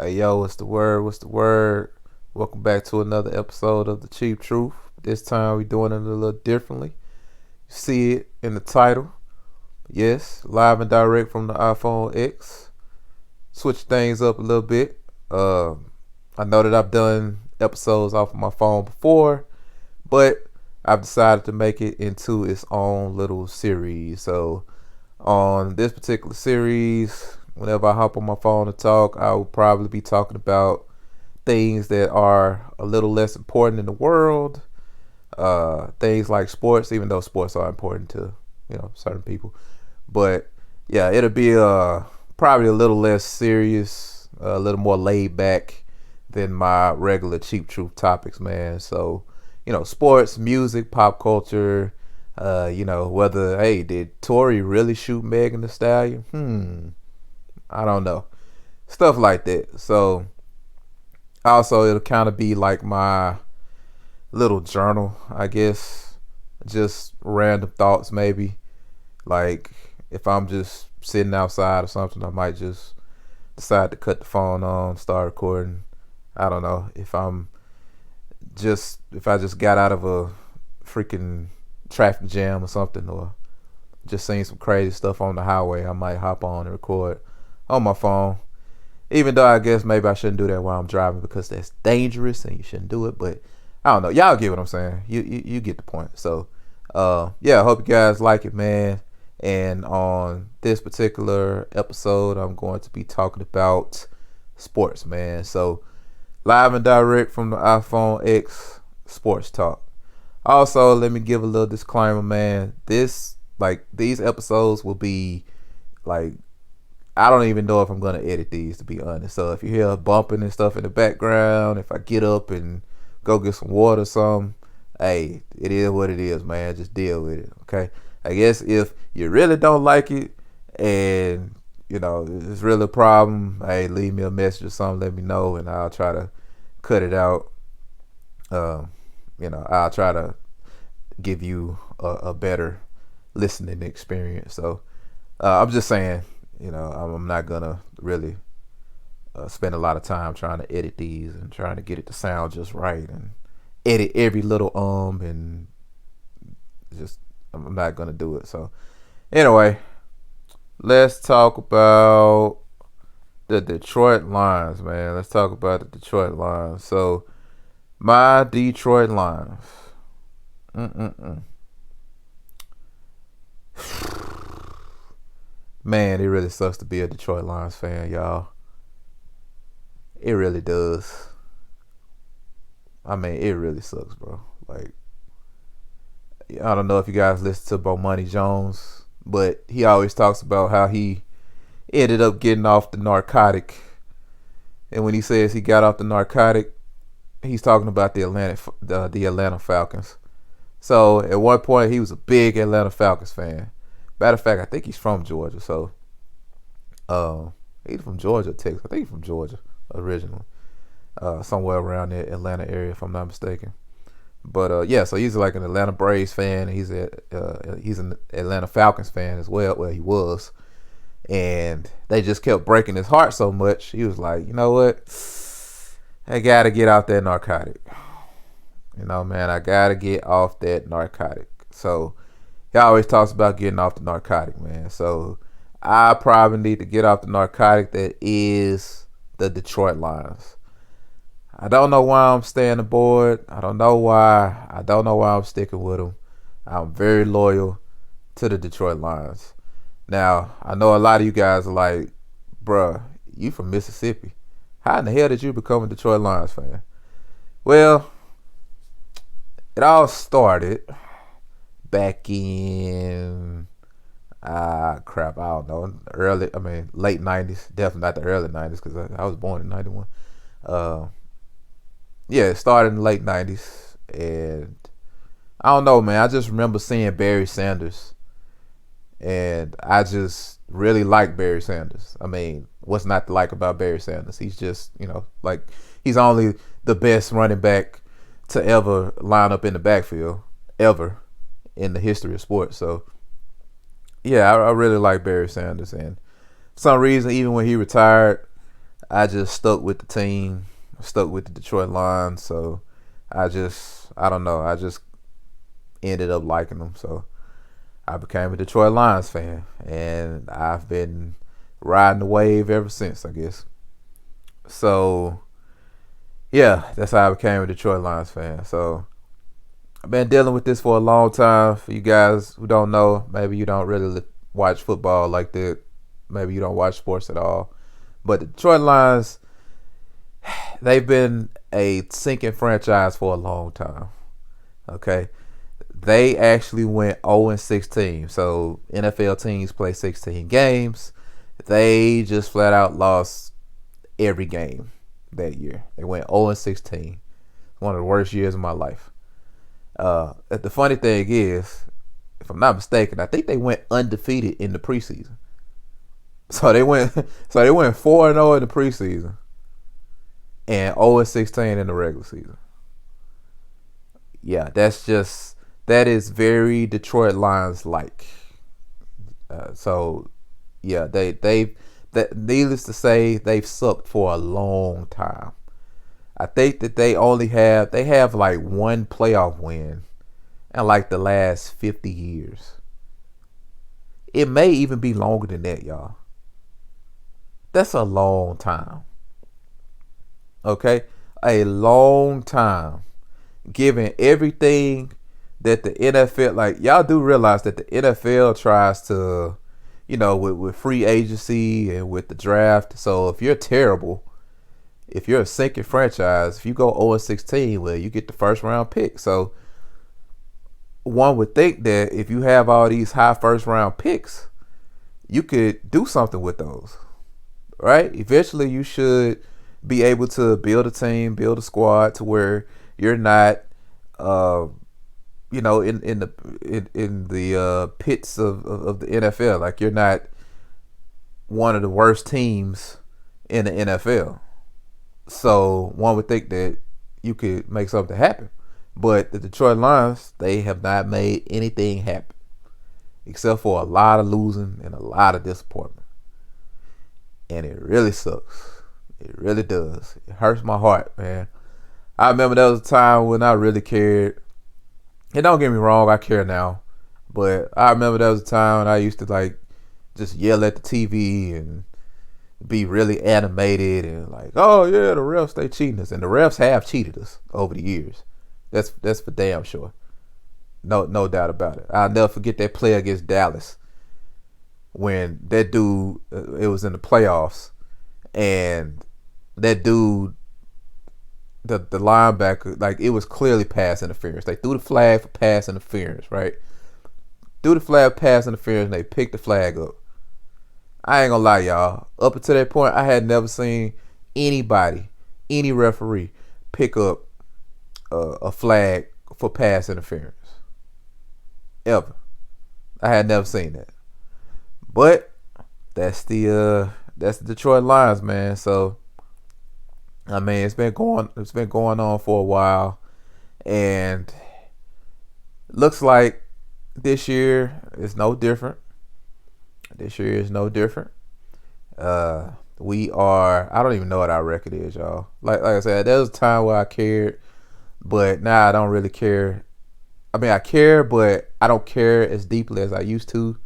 Hey yo, what's the word? What's the word? Welcome back to another episode of The Cheap Truth. This time we're doing it a little differently. You see it in the title. Yes, live and direct from the iPhone X. Switch things up a little bit. Uh, I know that I've done episodes off of my phone before, but I've decided to make it into its own little series. So on this particular series, whenever I hop on my phone to talk, I will probably be talking about things that are a little less important in the world. Things like sports, even though sports are important to certain people. But yeah, it'll be probably a little less serious, a little more laid back than my regular cheap truth topics, man. So sports, music, pop culture. Whether did Tory really shoot Megan Thee Stallion? I don't know. Stuff like that. So also it'll kind of be like my little journal, I guess. Just random thoughts, maybe. Like if I'm just sitting outside or something, I might just decide to cut the phone on, start recording. I don't know. If I just got out of a freaking traffic jam or something, or just seen some crazy stuff on the highway, I might hop on and record on my phone. Even though I guess maybe I shouldn't do that while I'm driving because that's dangerous and you shouldn't do it. But I don't know. Y'all get what I'm saying. You get the point. So yeah, I hope you guys like it, man. And on this particular episode, I'm going to be talking about sports, man. So live and direct from the iPhone X sports talk. Also, let me give a little disclaimer, man. These episodes will be like, I don't even know if I'm gonna edit these, to be honest. So if you hear bumping and stuff in the background, if I get up and go get some water or something, hey, it is what it is, man. Just deal with it, okay? I guess if you really don't like it and it's really a problem, hey, leave me a message or something, let me know, and I'll try to cut it out. I'll try to give you a better listening experience. So I'm just saying, I'm not gonna really spend a lot of time trying to edit these and trying to get it to sound just right and edit every little and just I'm not gonna do it. So anyway, let's talk about the Detroit Lions, man. Let's talk about the Detroit Lions. So my Detroit Lions. Man, it really sucks to be a Detroit Lions fan, y'all. It really does. I mean, it really sucks, bro. Like, I don't know if you guys listen to Bomani Jones, but he always talks about how he ended up getting off the narcotic. And when he says he got off the narcotic, he's talking about the Atlanta Falcons. So at one point, he was a big Atlanta Falcons fan. Matter of fact, I think he's from Georgia. So he's from Georgia, Texas. I think he's from Georgia originally. Somewhere around the Atlanta area, if I'm not mistaken. But yeah, so he's like an Atlanta Braves fan. He's an Atlanta Falcons fan as well. Well, he was, and they just kept breaking his heart so much. He was like, you know what? I gotta get out that narcotic. Man, I gotta get off that narcotic. So he always talks about getting off the narcotic, man. So I probably need to get off the narcotic that is the Detroit Lions. I don't know why I'm staying aboard. I don't know why. I don't know why I'm sticking with them. I'm very loyal to the Detroit Lions. Now, I know a lot of you guys are like, bruh, you from Mississippi. How in the hell did you become a Detroit Lions fan? Well, it all started back in I don't know, late 90s. Definitely not the early 90s because I was born in 91. Yeah, it started in the late 90s. And I don't know, man. I just remember seeing Barry Sanders. And I just really like Barry Sanders. I mean, what's not to like about Barry Sanders? He's just, he's only the best running back to ever line up in the backfield, ever, in the history of sports. So, yeah, I really like Barry Sanders. And for some reason, even when he retired, I just stuck with the team, stuck with the Detroit Lions. So I don't know, I just ended up liking them. So I became a Detroit Lions fan, and I've been riding the wave ever since, I guess. So yeah, that's how I became a Detroit Lions fan. So I've been dealing with this for a long time. For you guys who don't know, maybe you don't really watch football like that. Maybe you don't watch sports at all. But the Detroit Lions, they've been a sinking franchise for a long time. Okay, they actually went 0-16. So NFL teams play 16 games. They just flat out lost every game that year. They went 0-16. One of the worst years of my life. The funny thing is, if I'm not mistaken, I think they went undefeated in the preseason. So they went 4-0 in the preseason and 0-16 in the regular season. Yeah, that is very Detroit Lions like. So yeah, that needless to say, they've sucked for a long time. I think that they have like one playoff win in like the last 50 years. It may even be longer than that, y'all. That's a long time. Okay? A long time. Given everything that the NFL, like, y'all do realize that the NFL tries to, with free agency and with the draft. So if you're terrible, if you're a sinking franchise, if you go 0-16, well, you get the first round pick. So one would think that if you have all these high first round picks, you could do something with those, right? Eventually, you should be able to build a team, build a squad to where you're not, in the pits of the NFL. Like, you're not one of the worst teams in the NFL. So one would think that you could make something happen. But the Detroit Lions, they have not made anything happen except for a lot of losing and a lot of disappointment. And it really sucks. It really does. It hurts my heart, man. I remember there was a time when I really cared. And don't get me wrong, I care now. But I remember there was a time when I used to like just yell at the TV and be really animated and like, oh yeah, the refs, they cheating us. And the refs have cheated us over the years. That's for damn sure. No doubt about it. I'll never forget that play against Dallas when that dude, it was in the playoffs, and that dude, the linebacker, like, it was clearly pass interference. They threw the flag for pass interference, right? Threw the flag for pass interference, and they picked the flag up. I ain't gonna lie, y'all. Up until that point, I had never seen anybody, any referee, pick up a flag for pass interference. Ever. I had never seen that. But that's the Detroit Lions, man. So I mean, it's been going on for a while, and looks like this year is no different. This year is no different. We are. I don't even know what our record is, y'all. Like I said, there was a time where I cared, but now I don't really care. I mean, I care, but I don't care as deeply as I used to.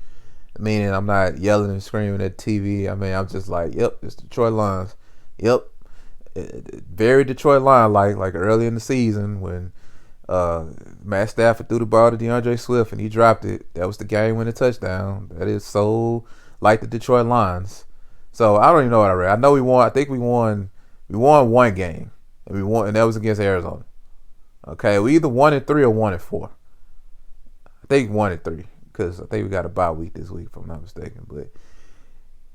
Meaning, I'm not yelling and screaming at TV. I mean, I'm just like, yep, it's Detroit Lions. Yep, very Detroit Lion like early in the season when Matt Stafford threw the ball to DeAndre Swift and he dropped it. That was the game-winning touchdown. That is so like the Detroit Lions. So I don't even know what I read. I know we won. I think we won. We won one game, and that was against Arizona. Okay, we either 1-3 or 1-4. I think 1-3 because I think we got a bye week this week, if I'm not mistaken. But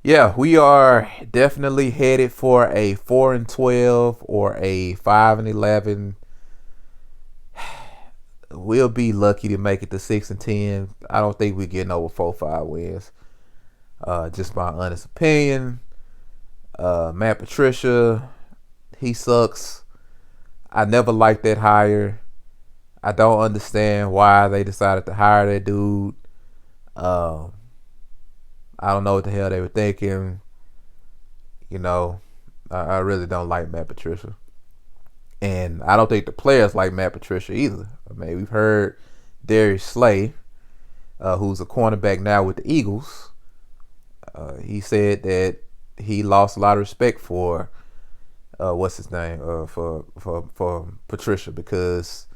yeah, we are definitely headed for a 4-12 or a 5-11. We'll be lucky to make it to 6-10. I don't think we're getting over 4-5 wins. Just my honest opinion. Matt Patricia, he sucks. I never liked that hire. I don't understand why they decided to hire that dude. I don't know what the hell they were thinking. I really don't like Matt Patricia, and I don't think the players like Matt Patricia either. I mean, we've heard Darius Slay, who's a cornerback now with the Eagles. He said that he lost a lot of respect for what's his name for Patricia because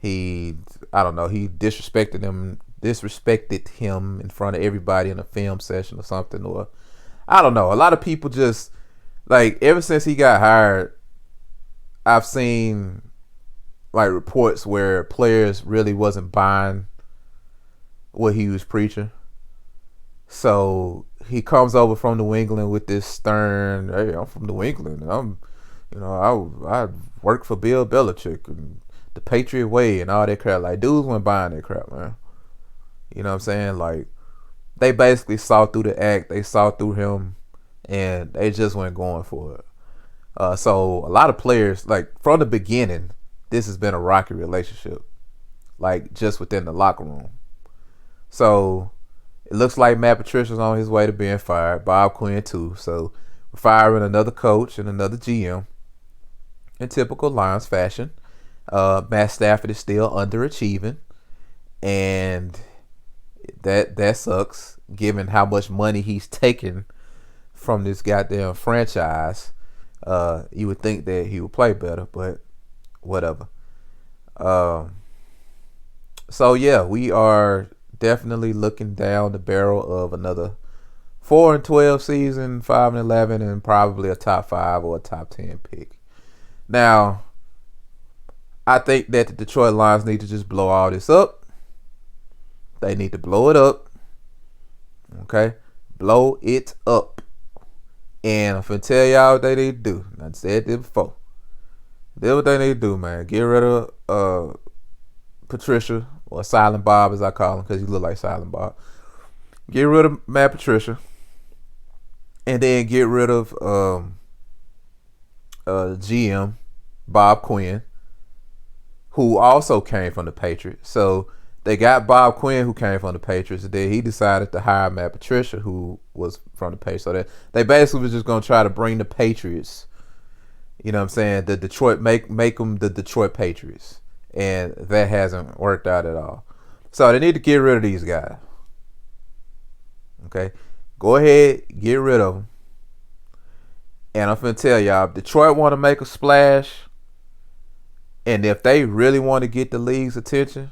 I don't know, he disrespected him in front of everybody in a film session or something, or I don't know. A lot of people just like ever since he got hired, I've seen like reports where players really wasn't buying what he was preaching. So he comes over from New England with this stern, "Hey, I'm from New England. I work for Bill Belichick and the Patriot Way and all that crap." Like dudes weren't buying that crap, man. You know what I'm saying? Like they basically saw through the act, they saw through him, and they just weren't going for it. So a lot of players, like from the beginning, this has been a rocky relationship, like just within the locker room. So it looks like Matt Patricia's on his way to being fired. Bob Quinn too. So we're firing another coach and another GM in typical Lions fashion. Matt Stafford is still underachieving, and that sucks given how much money he's taken from this goddamn franchise. You would think that he would play better, but whatever. So yeah, we are definitely looking down the barrel of another 4-12 season, 5-11, and probably a top 5 or a top 10 pick. Now, I think that the Detroit Lions need to just blow all this up. They need to blow it up. Okay? Blow it up. And I'm finna tell y'all what they need to do. I said this before. This what they need to do, man. Get rid of Patricia, or Silent Bob as I call him, because he look like Silent Bob. Get rid of Matt Patricia. And then get rid of GM, Bob Quinn, who also came from the Patriots. So they got Bob Quinn, who came from the Patriots, and then he decided to hire Matt Patricia, who was from the Patriots. So they basically was just going to try to bring the Patriots, you know what I'm saying, the Detroit, make them the Detroit Patriots. And that hasn't worked out at all. So they need to get rid of these guys. Okay? Go ahead, get rid of them. And I'm finna tell y'all, if Detroit want to make a splash, and if they really want to get the league's attention,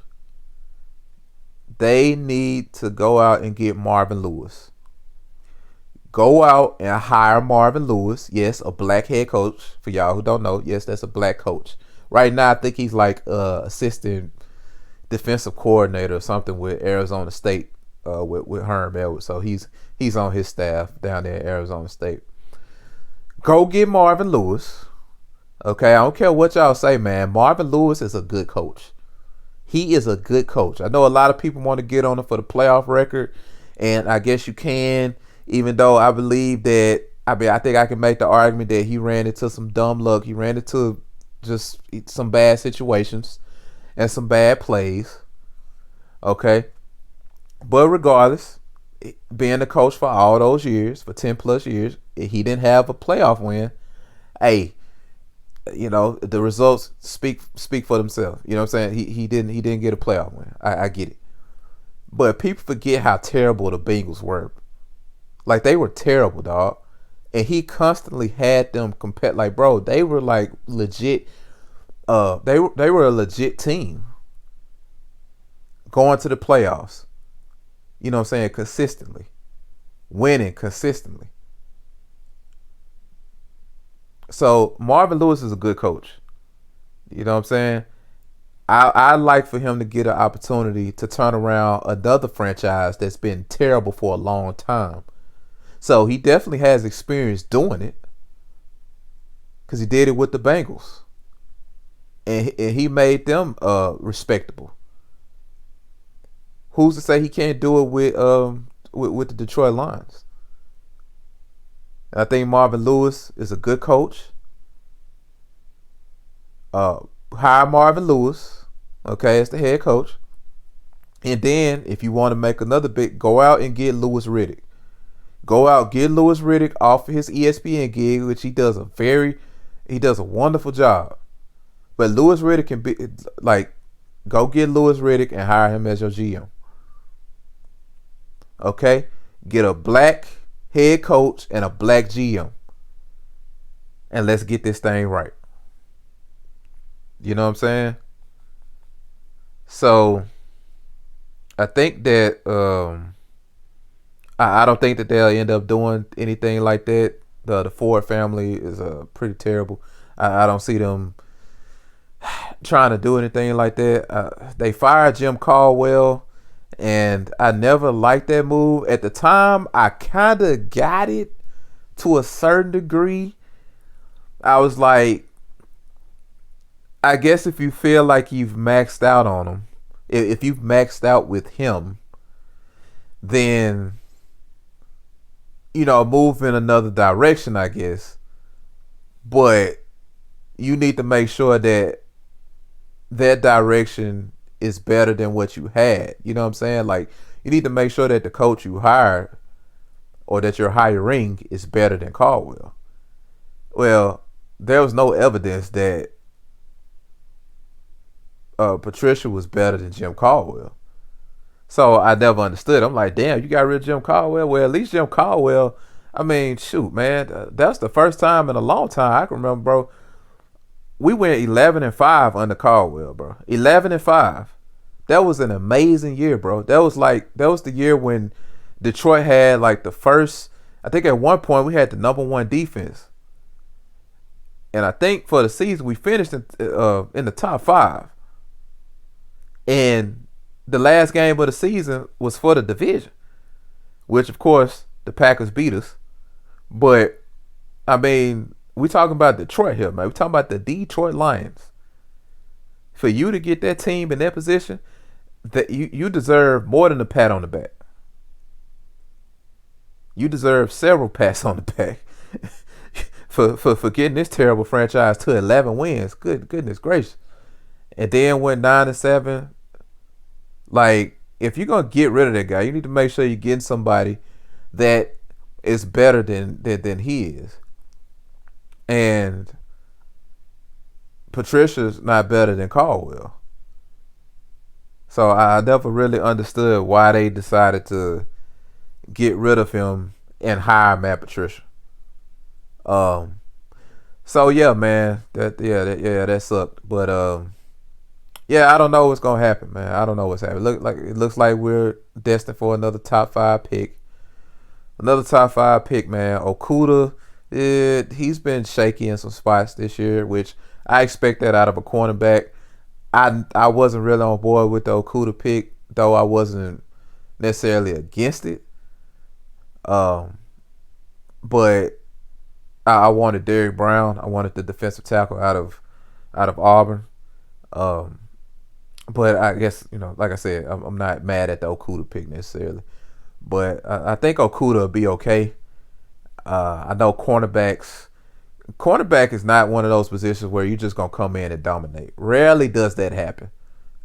they need to go out and get Marvin Lewis. Go out and hire Marvin Lewis. Yes, a black head coach. For y'all who don't know, yes, that's a black coach. Right now, I think he's like assistant defensive coordinator or something with Arizona State, with Herm Edwards. So he's on his staff down there at Arizona State. Go get Marvin Lewis. Okay, I don't care what y'all say, man. Marvin Lewis is a good coach. He is a good coach. I know a lot of people want to get on him for the playoff record, and I guess you can, even though I believe that, I think I can make the argument that he ran into some dumb luck. He ran into just some bad situations and some bad plays. Okay. But regardless, being the coach for all those years, for 10 plus years, he didn't have a playoff win. Hey, the results speak for themselves. You know what I'm saying? He didn't get a playoff win. I get it. But people forget how terrible the Bengals were. Like, they were terrible, dog. And he constantly had them compare. Like, bro, they were like legit. They were a legit team going to the playoffs. You know what I'm saying? Consistently. Winning consistently. So Marvin Lewis is a good coach. You know what I'm saying? I'd like for him to get an opportunity to turn around another franchise that's been terrible for a long time. So he definitely has experience doing it, because he did it with the Bengals, and he made them respectable. Who's to say he can't do it with the Detroit Lions? And I think Marvin Lewis is a good coach. Hire Marvin Lewis, okay, as the head coach. And then if you want to make another big, go out and get Louis Riddick. Go out, get Louis Riddick off of his ESPN gig, which he does a wonderful job. But Louis Riddick can be like, go get Louis Riddick and hire him as your GM. Okay, get a black head coach and a black GM, and let's get this thing right. You know what I'm saying? So I think that I don't think that they'll end up doing anything like that. The Ford family is pretty terrible. I don't see them trying to do anything like that. They fired Jim Caldwell, and I never liked that move. At the time, I kind of got it to a certain degree. I was like, I guess if you feel like you've maxed out on him, if you've maxed out with him, then, move in another direction, I guess. But you need to make sure that direction is better than what you had. You know what I'm saying? Like, you need to make sure that the coach you hired or that you're hiring is better than Caldwell. Well, there was no evidence that Patricia was better than Jim Caldwell. So I never understood. I'm like, damn, you got rid of Jim Caldwell? Well, at least Jim Caldwell, I mean, shoot, man, that's the first time in a long time I can remember, bro. We went 11-5 under Caldwell, bro. 11-5. That was an amazing year, bro. That was the year when Detroit had like the first. I think at one point we had the number one defense, and I think for the season we finished in the top 5. And the last game of the season was for the division, which of course the Packers beat us. But I mean, we talking about Detroit here, man. We talking about the Detroit Lions. For you to get that team in that position, that you deserve more than a pat on the back. You deserve several pats on the back for getting this terrible franchise to 11 wins. Goodness gracious. And then went 9-7. Like, if you're gonna get rid of that guy, you need to make sure you're getting somebody that is better than he is. And Patricia's not better than Caldwell. So I never really understood why they decided to get rid of him and hire Matt Patricia. So yeah, man, that sucked. But yeah, I don't know what's gonna happen, man. I don't know what's happening. It looks like we're destined for another top 5 pick. Another top 5 pick, man. Okudah, he's been shaky in some spots this year, which I expect that out of a cornerback. I wasn't really on board with the Okudah pick, though I wasn't necessarily against it. But I wanted Derrick Brown. I wanted the defensive tackle out of Auburn. But I guess, like I said, I'm not mad at the Okudah pick necessarily. But I think Okudah will be okay. I know cornerback is not one of those positions where you're just going to come in and dominate. Rarely does that happen.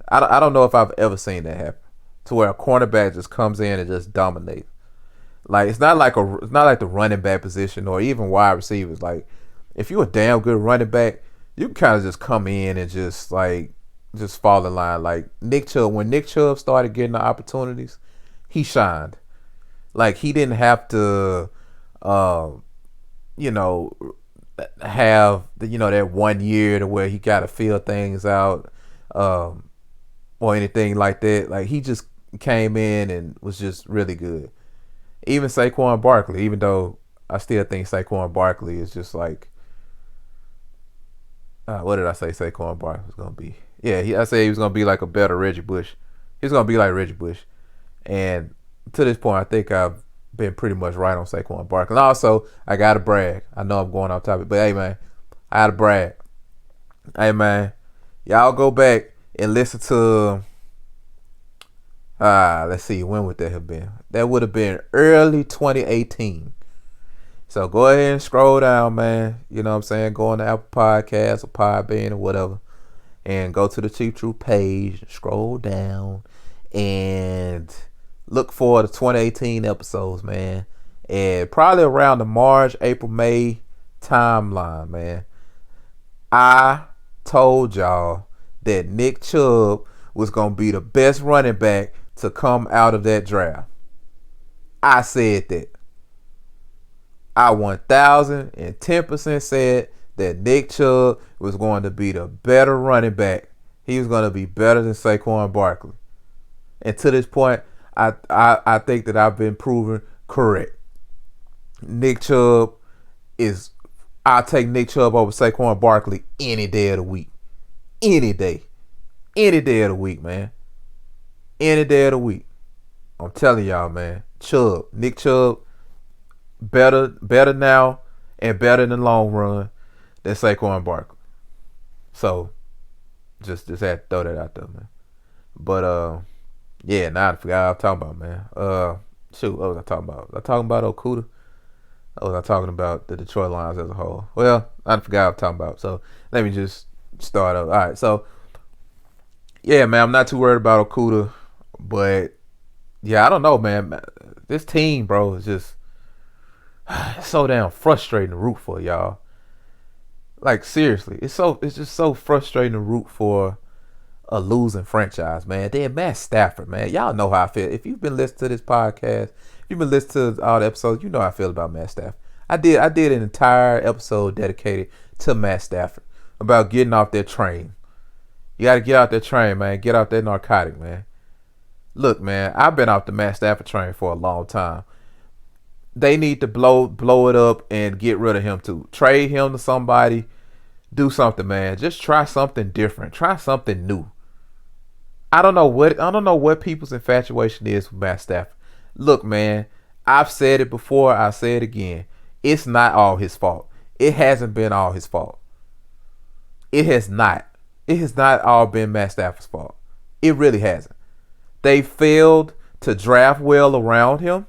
I don't know if I've ever seen that happen, to where a cornerback just comes in and just dominates. Like, it's not like the running back position or even wide receivers. Like, if you're a damn good running back, you can kind of just come in and just fall in line. Like Nick Chubb, when Nick Chubb started getting the opportunities, he shined. Like, he didn't have to, have that 1 year to where he got to feel things out, or anything like that. Like, he just came in and was just really good. Even Saquon Barkley, even though I still think Saquon Barkley is just like, what did I say Saquon Barkley was going to be? Yeah, I said he was going to be like a better Reggie Bush. He was going to be like Reggie Bush. And to this point, I think I've been pretty much right on Saquon Barkley. And also, I got to brag. I know I'm going off topic, but hey, man, I got to brag. Hey, man, y'all go back and listen to, let's see, when would that have been? That would have been early 2018. So go ahead and scroll down, man. You know what I'm saying? Go on to Apple Podcasts or Podbean or whatever, and go to the Chief Truth page, scroll down, and look for the 2018 episodes, man. And probably around the March, April, May timeline, man, I told y'all that Nick Chubb was going to be the best running back to come out of that draft. I said that. I 1010% said that Nick Chubb was going to be the better running back. He was going to be better than Saquon Barkley. And to this point, I think that I've been proven correct. Nick Chubb is, I'll take Nick Chubb over Saquon Barkley any day of the week. Any day. Any day of the week, man. Any day of the week. I'm telling y'all, man. Nick Chubb, better now and better in the long run than Saquon Barkley. So, just had to throw that out there, man. But, yeah, now I forgot what I'm talking about, man. Shoot, what was I talking about? Was I talking about Okuda? Or was I talking about the Detroit Lions as a whole? Well, I forgot what I'm talking about. So, let me just start up. All right, so, yeah, man, I'm not too worried about Okuda. But, yeah, I don't know, man. This team, bro, is just so damn frustrating to root for, y'all. Like, seriously, it's just so frustrating to root for a losing franchise, man. Then Matt Stafford, man. Y'all know how I feel. If you've been listening to this podcast, if you've been listening to all the episodes, you know how I feel about Matt Stafford. I did an entire episode dedicated to Matt Stafford about getting off that train. You got to get off that train, man. Get off that narcotic, man. Look, man, I've been off the Matt Stafford train for a long time. They need to blow it up and get rid of him too. Trade him to somebody. Do something, man. Just try something different. Try something new. I don't know what people's infatuation is with Matt Stafford. Look, man, I've said it before. I say it again. It's not all his fault. It hasn't been all his fault. It has not. It has not all been Matt Stafford's fault. It really hasn't. They failed to draft well around him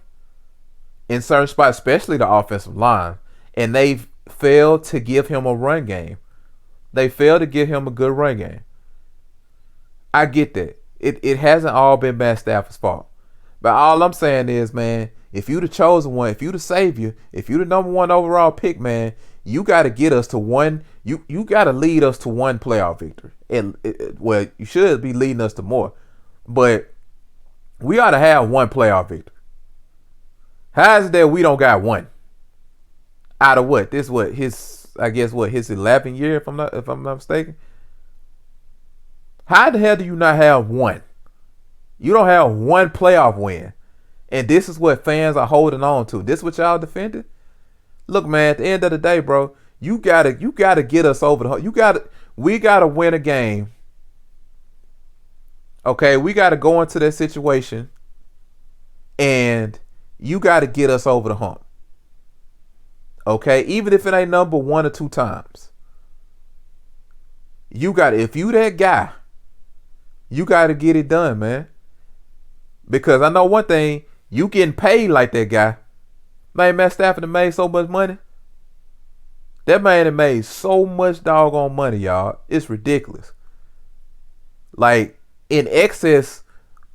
in certain spots, especially the offensive line, and they've failed to give him a run game. They failed to give him a good run game. I get that. It hasn't all been Matt Stafford's fault. But all I'm saying is, man, if you the chosen one, if you the savior, if you the number one overall pick, man, you got to get us to one. You got to lead us to one playoff victory. Well, you should be leading us to more. But we ought to have one playoff victory. How is it that we don't got one? Out of what? His 11th year, if I'm not mistaken. How the hell do you not have one? You don't have one playoff win. And this is what fans are holding on to. This is what y'all defending? Look, man, at the end of the day, bro, you gotta get us over the hump. We gotta win a game. Okay, we gotta go into that situation and you gotta get us over the hump. Okay, even if it ain't number 1 or 2 times. If you that guy, you gotta get it done, man. Because I know one thing, you getting paid like that guy. Man, Matt Stafford made so much money. That man had made so much doggone money, y'all. It's ridiculous. Like, in excess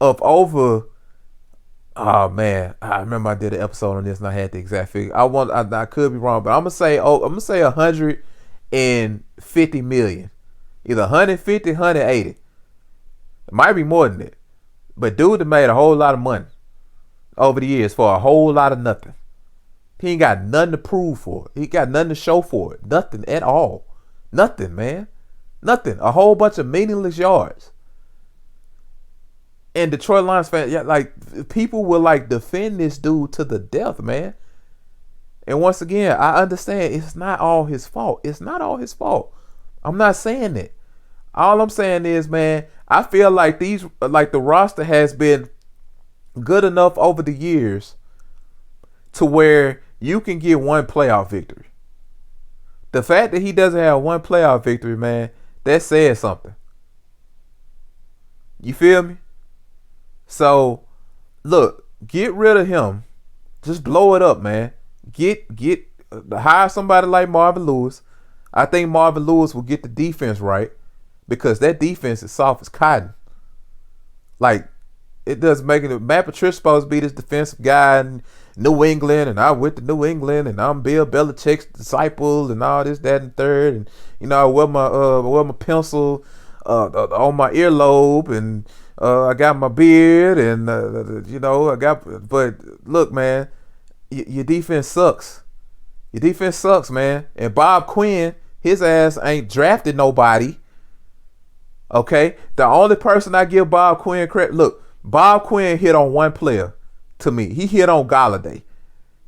of over. Oh man, I remember I did an episode on this and I had the exact figure. I could be wrong, but I'm gonna say 150 million. Either 150, 180. It might be more than that. But dude made a whole lot of money over the years for a whole lot of nothing. He ain't got nothing to prove for it. He got nothing to show for it. Nothing at all. Nothing, man. Nothing. A whole bunch of meaningless yards. And Detroit Lions fans, people will defend this dude to the death, man. And once again, I understand it's not all his fault. It's not all his fault. I'm not saying that. All I'm saying is, man, I feel like the roster has been good enough over the years to where you can get one playoff victory. The fact that he doesn't have one playoff victory, man, that says something. You feel me? So, look, get rid of him. Just blow it up, man. Hire somebody like Marvin Lewis. I think Marvin Lewis will get the defense right because that defense is soft as cotton. Like, it does make it. Matt Patricia's supposed to be this defensive guy, and New England, and I went to New England, and I'm Bill Belichick's disciple, and all this, that, and third, and I wear my pencil on my earlobe, and I got my beard, and I got. But look, man, your defense sucks. Your defense sucks, man. And Bob Quinn, his ass ain't drafted nobody. Okay, the only person I give Bob Quinn credit. Look, Bob Quinn hit on one player. To me, he hit on Galladay.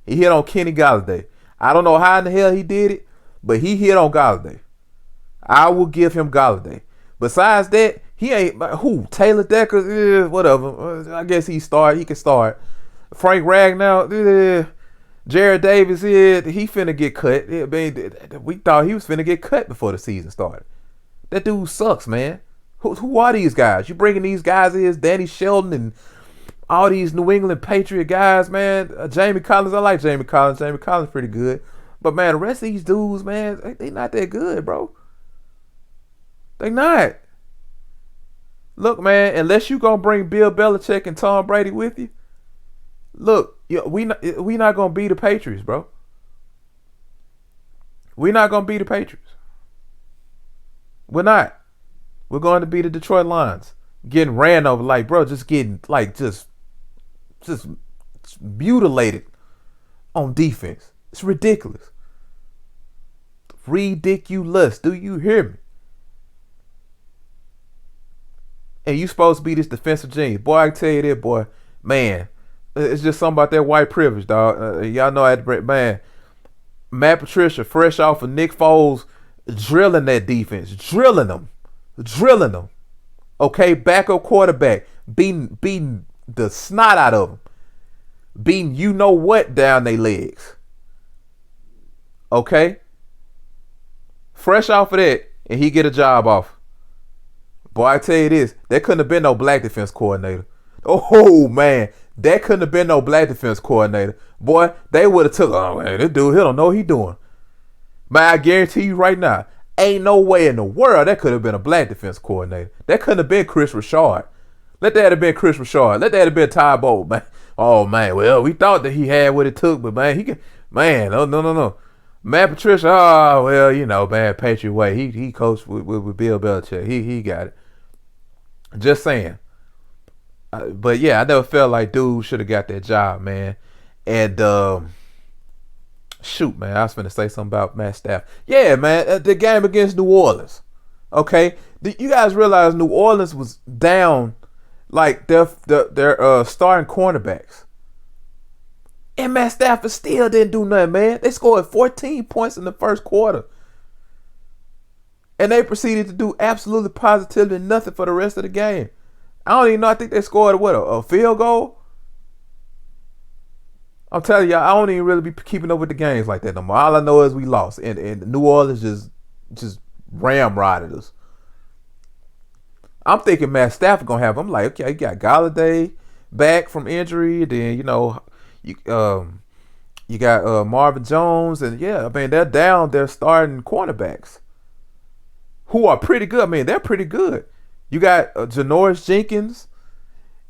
He hit on Kenny Galladay. I don't know how in the hell he did it, but he hit on Galladay. I will give him Galladay. Besides that, he ain't who Taylor Decker. Whatever. I guess he can start. Frank Ragnow. Jared Davis. He finna get cut. We thought he was finna get cut before the season started. That dude sucks, man. Who are these guys? You bringing these guys in? Danny Shelton and all these New England Patriot guys, man. Jamie Collins, I like Jamie Collins. Jamie Collins pretty good. But, man, the rest of these dudes, man, they not that good, bro. They not. Look, man, unless you going to bring Bill Belichick and Tom Brady with you, look, we not going to beat the Patriots, bro. We not going to beat the Patriots. We're not. We're going to beat the Detroit Lions. Getting ran over, like, bro, just getting, like, just mutilated on defense. It's ridiculous. Ridiculous. Do you hear me? And you supposed to be this defensive genius. Boy, I can tell you that, boy. Man, it's just something about that white privilege, dog. Y'all know I had to, man. Matt Patricia, fresh off of Nick Foles, drilling that defense. Drilling them. Okay, backup quarterback. Beating the snot out of them. Beating you know what down their legs. Okay? Fresh off of that, and he get a job off. Boy, I tell you this, there couldn't have been no black defense coordinator. Oh, man. There couldn't have been no black defense coordinator. Boy, they would have took, oh, man, this dude, he don't know what he doing. Man, I guarantee you right now, ain't no way in the world that could have been a black defense coordinator. That couldn't have been Chris Richard. Let that have been Chris Richard. Let that have been Ty Bowl, man. Oh, man, well, we thought that he had what it took, but, man, no. Matt Patricia, oh, well, man, Patriot way. He coached with Bill Belichick. He got it. Just saying. But, yeah, I never felt like dude should have got that job, man. And, shoot, man, I was finna say something about Matt Stafford. Yeah, man, the game against New Orleans. Okay? You guys realize New Orleans was down, like, their starting cornerbacks. And Matt Stafford still didn't do nothing, man. They scored 14 points in the first quarter. And they proceeded to do absolutely positively nothing for the rest of the game. I don't even know. I think they scored, a field goal? I'm telling y'all, I don't even really be keeping up with the games like that no more. All I know is we lost. And New Orleans just ramrodded us. I'm thinking Matt Stafford going to have, I'm like, okay, you got Galladay back from injury. Then, you got Marvin Jones. And, yeah, I mean, they're down their starting cornerbacks who are pretty good. I mean, they're pretty good. You got Janoris Jenkins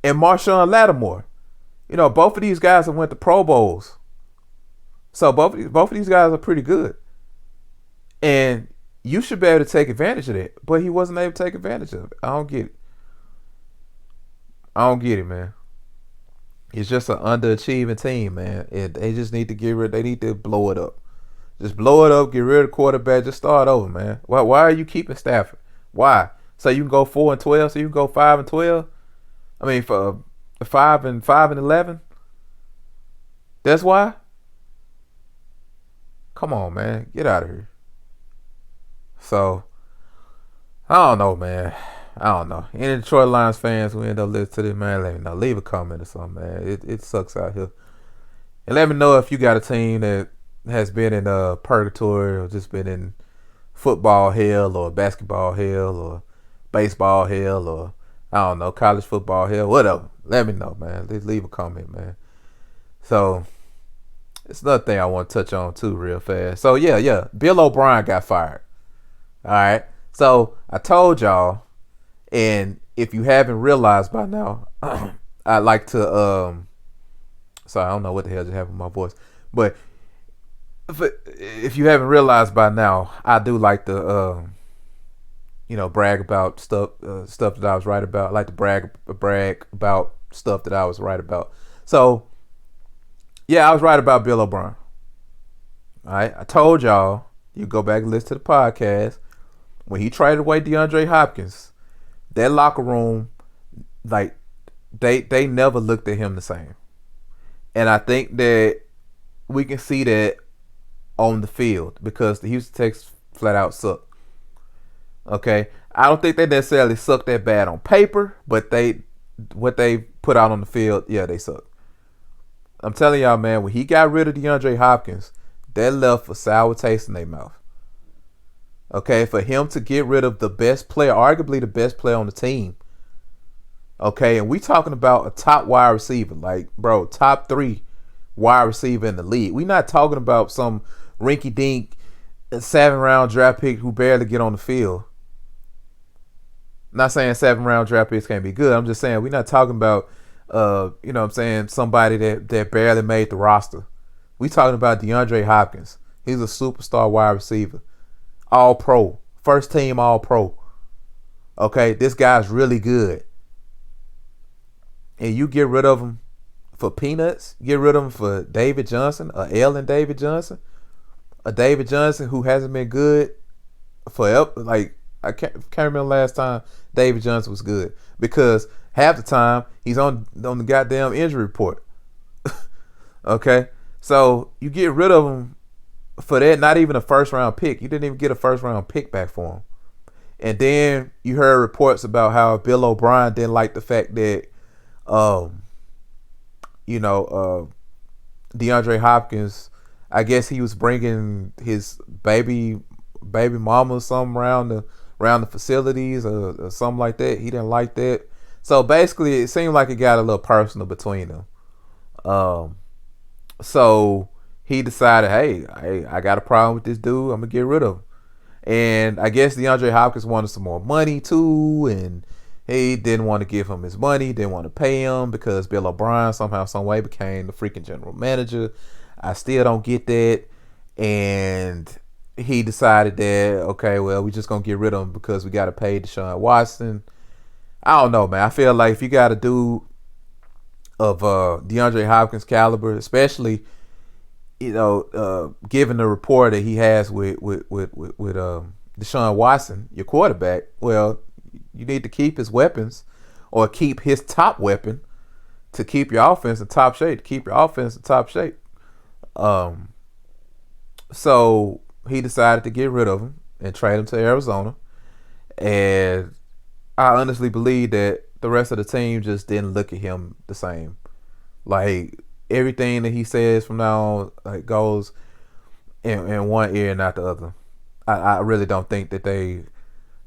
and Marshawn Lattimore. Both of these guys have went to Pro Bowls. So both of these guys are pretty good. And you should be able to take advantage of that. But he wasn't able to take advantage of it. I don't get it, man. It's just an underachieving team, man. They just need to they need to blow it up. Just blow it up, get rid of the quarterback, just start over, man. Why are you keeping Stafford? Why? So you can go 4-12, so you can go 5-12? I mean, for 5-11? That's why? Come on, man. Get out of here. So, I don't know, man. I don't know. Any Detroit Lions fans who end up listening to this, man, let me know. Leave a comment or something, man. It sucks out here. And let me know if you got a team that has been in purgatory or just been in football hell or basketball hell or baseball hell or, I don't know, college football hell, whatever. Let me know, man. Just leave a comment, man. So, it's another thing I want to touch on, too, real fast. So, yeah. Bill O'Brien got fired. All right. So, I told y'all, and if you haven't realized by now, I'd like to So I don't know what the hell just happened with my voice. But if you haven't realized by now, I do like to brag about stuff that I was right about. I like to brag about stuff that I was right about. So yeah, I was right about Bill O'Brien. All right, I told y'all. You go back and listen to the podcast when he traded away DeAndre Hopkins. That locker room, like they never looked at him the same, and I think that we can see that on the field because the Houston Texans flat out suck. Okay, I don't think they necessarily suck that bad on paper, but what they put out on the field, yeah, they suck. I'm telling y'all, man, when he got rid of DeAndre Hopkins, that left a sour taste in their mouth. Okay, for him to get rid of the best player, arguably the best player on the team. Okay, and we talking about a top wide receiver, like, bro, top 3 wide receiver in the league. We not talking about some rinky-dink 7-round draft pick who barely get on the field. Not saying 7-round draft picks can't be good. I'm just saying we're not talking about, somebody that barely made the roster. We talking about DeAndre Hopkins. He's a superstar wide receiver. All pro. First team all pro. Okay, this guy's really good. And you get rid of him for peanuts? Get rid of him for David Johnson, a Allen David Johnson? A David Johnson who hasn't been good forever. Like, I can't remember last time David Johnson was good. Because half the time, he's on the goddamn injury report. Okay? So, you get rid of him for that, not even a first-round pick. You didn't even get a first-round pick back for him. And then you heard reports about how Bill O'Brien didn't like the fact that, DeAndre Hopkins, I guess he was bringing his baby mama or something around the facilities or something like that. He didn't like that. So basically, it seemed like it got a little personal between them. So he decided, hey, I got a problem with this dude. I'm gonna get rid of him. And I guess DeAndre Hopkins wanted some more money too, and he didn't want to give him his money, didn't want to pay him because Bill O'Brien somehow, some way became the freaking general manager. I still don't get that. And he decided that, okay, well, we just gonna get rid of him because we gotta pay Deshaun Watson. I don't know, man. I feel like if you got a dude of DeAndre Hopkins caliber, especially, given the rapport that he has with Deshaun Watson, your quarterback, well, you need to keep his weapons or keep his top weapon to keep your offense in top shape. So he decided to get rid of him and trade him to Arizona. And I honestly believe that the rest of the team just didn't look at him the same. Like, everything that he says from now on, like, goes in one ear and not the other. I really don't think that they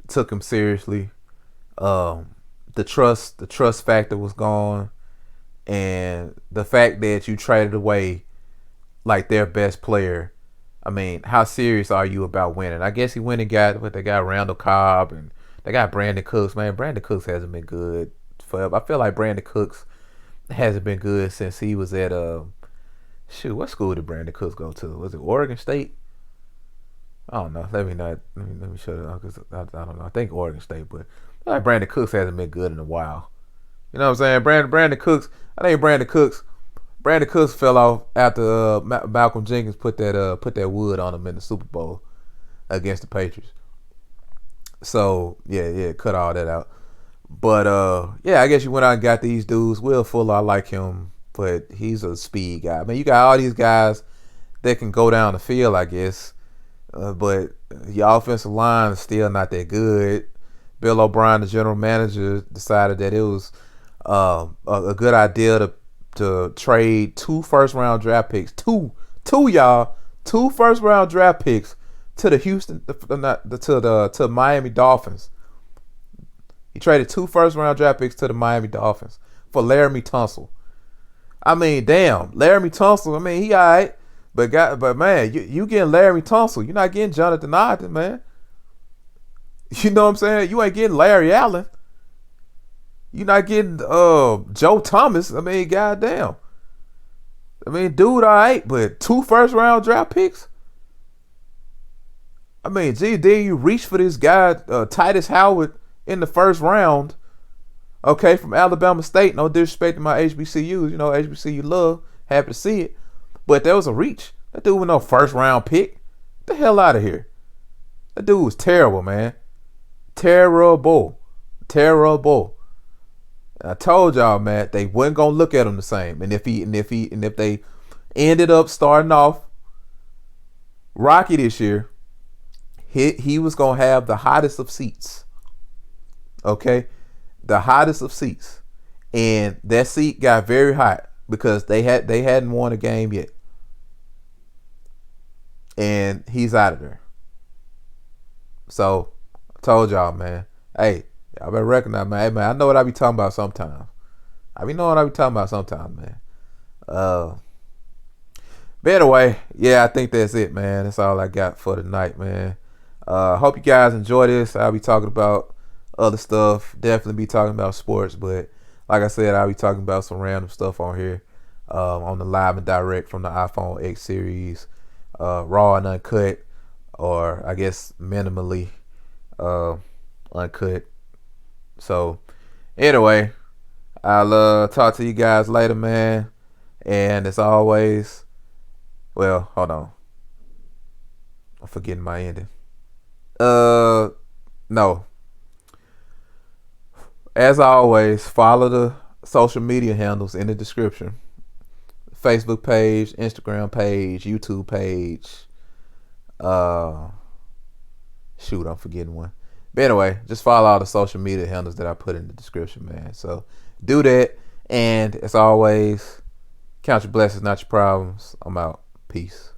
took him seriously. The trust factor was gone, and the fact that you traded away like their best player. I mean, how serious are you about winning? I guess he went and got what they got, Randall Cobb, and they got Brandon Cooks. Man, Brandon Cooks hasn't been good forever. I feel like Brandon Cooks hasn't been good since he was at what school did Brandon Cooks go to? Was it Oregon State? I don't know. Let me shut it up because I don't know. I think Oregon State, but I like Brandon Cooks hasn't been good in a while. You know what I'm saying? Brandon Cooks. I think Brandon Cooks fell off after Malcolm Jenkins put that wood on him in the Super Bowl against the Patriots. So yeah, cut all that out. But I guess you went out and got these dudes. Will Fuller, I like him, but he's a speed guy. Man, you got all these guys that can go down the field, I guess. But your offensive line is still not that good. Bill O'Brien, the general manager, decided that it was a good idea to trade 2 first-round draft picks, two first-round draft picks to the Miami Dolphins. He traded 2 first-round draft picks to the Miami Dolphins for Laramie Tunsil. I mean, damn, Laramie Tunsil. I mean, he all right, but man, you getting Laramie Tunsil. You're not getting Jonathan Ogden, man. You know what I'm saying? You ain't getting Larry Allen. You're not getting Joe Thomas. I mean, goddamn. I mean, dude, all right, but 2 first-round draft picks. I mean, gee, then you reach for this guy, Titus Howard, in the first round. Okay, from Alabama State. No disrespect to my HBCUs. You know, HBCU love. Happy to see it. But there was a reach. That dude was no first-round pick. Get the hell out of here. That dude was terrible, man. Terrible. Terrible. I told y'all, man, they wasn't gonna look at him the same. And if they ended up starting off rocky this year, he was gonna have the hottest of seats. Okay, the hottest of seats, and that seat got very hot because they hadn't won a game yet, and he's out of there. So I told y'all, man, hey, y'all better recognize, man. Hey, man, I know what I be talking about sometimes. I be knowing what I be talking about sometimes, man. Uh, but anyway, yeah, I think that's it, man. That's all I got for tonight, man. Hope you guys enjoy this. I'll be talking about other stuff. Definitely be talking about sports, but like I said, I'll be talking about some random stuff on here, on the live and direct from the iPhone X series, raw and uncut, or I guess minimally uncut. So anyway, I'll talk to you guys later, man. And as always, well, hold on, I'm forgetting my ending. No. As always, follow the social media handles in the description. Facebook page, Instagram page, YouTube page. Shoot, I'm forgetting one. But anyway, just follow all the social media handles that I put in the description, man. So do that. And as always, count your blessings, not your problems. I'm out. Peace.